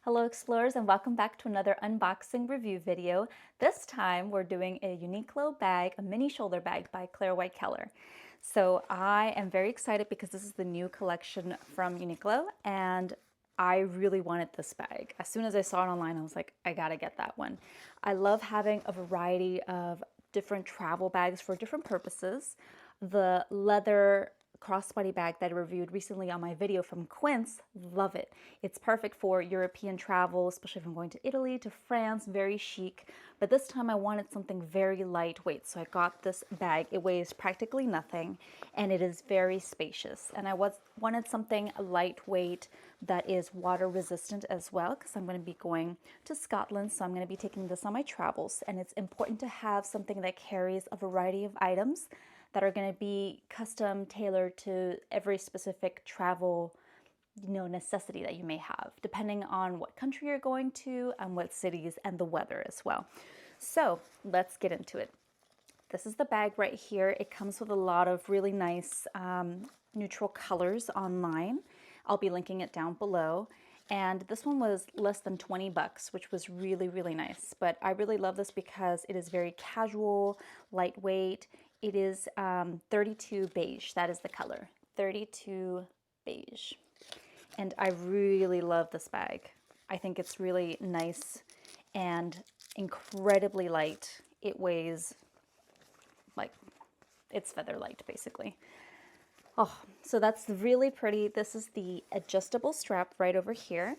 Hello explorers, and welcome back to another unboxing review video. This time we're doing a Uniqlo bag, a mini shoulder bag by Claire White Keller. So I am very excited because this is the new collection from Uniqlo and I really wanted this bag. As soon as I saw it online, I was like, I gotta get that one. I love having a variety of different travel bags for different purposes. The leather crossbody bag that I reviewed recently on my video from Quince, love it. It's perfect for European travel, especially if I'm going to Italy, to France, very chic. But this time I wanted something very lightweight, so I got this bag. It weighs practically nothing, and it is very spacious. And I wanted something lightweight that is water resistant as well, because I'm going to be going to Scotland, so I'm going to be taking this on my travels. And it's important to have something that carries a variety of items that are going to be custom tailored to every specific travel necessity that you may have, depending on what country you're going to and what cities and the weather as well. So let's get into it. This is the bag right here. It comes with a lot of really nice neutral colors online. I'll be linking it down below. And this one was less than 20 bucks, which was really, really nice. But I really love this because it is very casual, lightweight. It is 32 beige. That is the color, 32 beige. And I really love this bag. I think it's really nice and incredibly light. It weighs like, it's feather light basically. Oh, so that's really pretty. This is the adjustable strap right over here.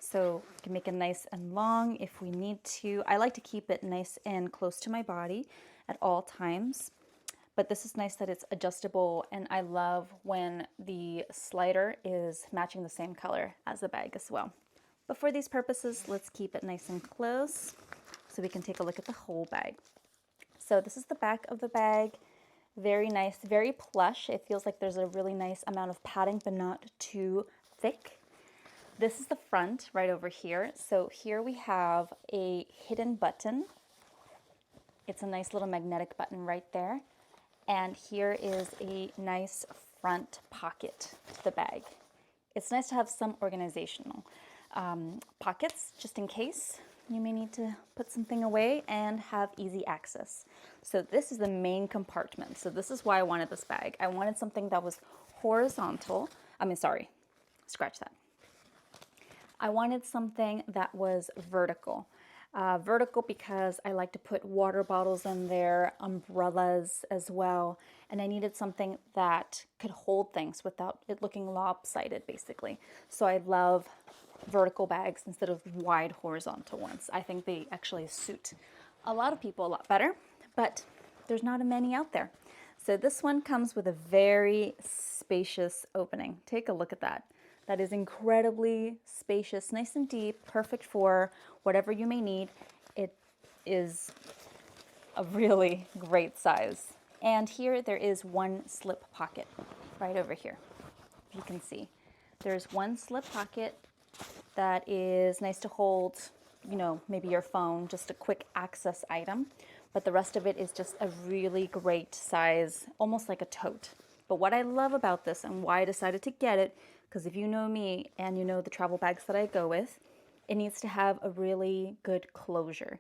So you can make it nice and long if we need to. I like to keep it nice and close to my body at all times. But this is nice that it's adjustable, and I love when the slider is matching the same color as the bag as well. But for these purposes, let's keep it nice and close so we can take a look at the whole bag. So this is the back of the bag. Very nice, very plush. It feels like there's a really nice amount of padding, but not too thick. This is the front right over here. So here we have a hidden button. It's a nice little magnetic button right there. And here is a nice front pocket to the bag. It's nice to have some organizational pockets just in case you may need to put something away and have easy access. So this is the main compartment. So this is why I wanted this bag. I wanted something that was horizontal. Scratch that. I wanted something that was vertical. Vertical because I like to put water bottles in there, umbrellas as well, and I needed something that could hold things without it looking lopsided basically. So I love vertical bags instead of wide horizontal ones. I think they actually suit a lot of people a lot better, but there's not many out there. So this one comes with a very spacious opening. Take a look at that. That is incredibly spacious, nice and deep, perfect for whatever you may need. It is a really great size. And here there is one slip pocket right over here. You can see there's one slip pocket that is nice to hold, maybe your phone, just a quick access item. But the rest of it is just a really great size, almost like a tote. But what I love about this and why I decided to get it, because if you know me and you know the travel bags that I go with, it needs to have a really good closure.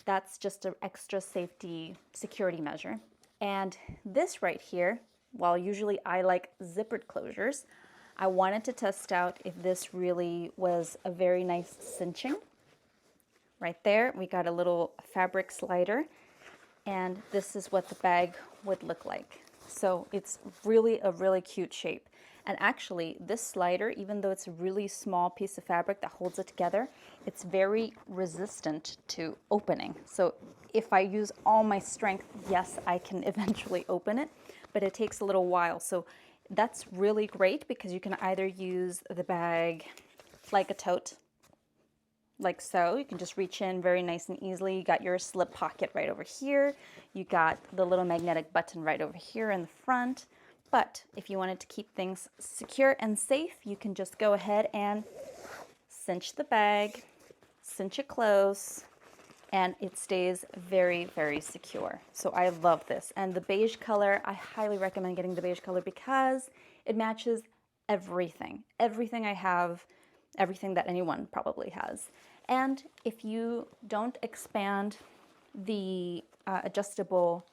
That's just an extra safety security measure. And this right here, while usually I like zippered closures, I wanted to test out if this really was a very nice cinching. Right there, we got a little fabric slider, and this is what the bag would look like. So it's really a really cute shape. And actually, this slider, even though it's a really small piece of fabric that holds it together, it's very resistant to opening. So if I use all my strength, yes, I can eventually open it, but it takes a little while. So that's really great because you can either use the bag like a tote, like so. You can just reach in very nice and easily. You got your slip pocket right over here. You got the little magnetic button right over here in the front. But if you wanted to keep things secure and safe, you can just go ahead and cinch the bag, cinch it close, and it stays very, very secure. So I love this. And the beige color, I highly recommend getting the beige color because it matches everything. Everything I have everything that anyone probably has. And if you don't expand the adjustable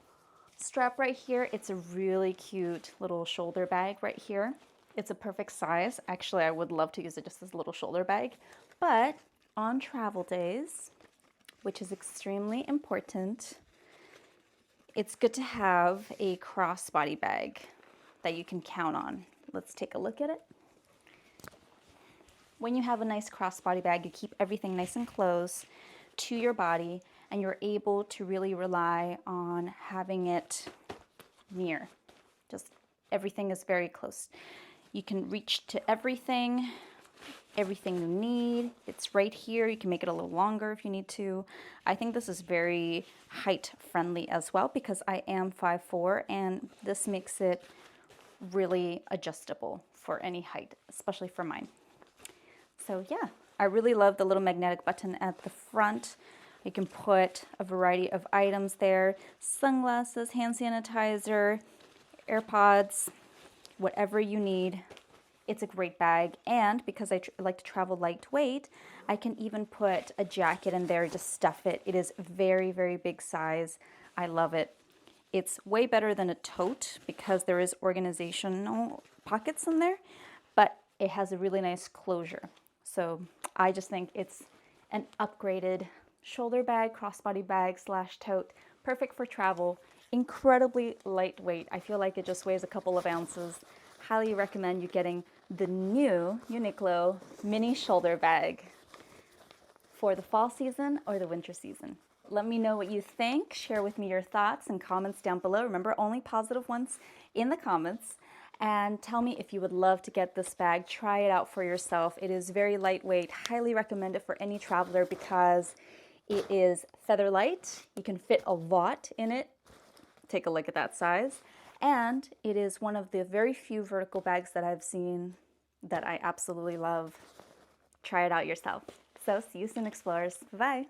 strap right here, it's a really cute little shoulder bag right here. It's a perfect size. Actually, I would love to use it just as a little shoulder bag, but on travel days, which is extremely important, it's good to have a crossbody bag that you can count on. Let's take a look at it. When you have a nice crossbody bag, you keep everything nice and close to your body, and you're able to really rely on having it near. Just everything is very close. You can reach to everything you need. It's right here. You can make it a little longer if you need to. I think this is very height friendly as well because I am 5'4", and this makes it really adjustable for any height, especially for mine. So yeah, I really love the little magnetic button at the front. You can put a variety of items there: sunglasses, hand sanitizer, AirPods, whatever you need. It's a great bag, and because I like to travel lightweight, I can even put a jacket in there to stuff it. It is very, very big size. I love it. It's way better than a tote because there is organizational pockets in there, but it has a really nice closure. So I just think it's an upgraded shoulder bag, crossbody bag / tote, perfect for travel, incredibly lightweight. I feel like it just weighs a couple of ounces. Highly recommend you getting the new Uniqlo Mini Shoulder Bag for the fall season or the winter season. Let me know what you think. Share with me your thoughts and comments down below. Remember, only positive ones in the comments. And tell me if you would love to get this bag. Try it out for yourself. It is very lightweight. Highly recommend it for any traveler because it is feather light. You can fit a lot in it. Take a look at that size. And it is one of the very few vertical bags that I've seen that I absolutely love. Try it out yourself. So see you soon, explorers. Bye.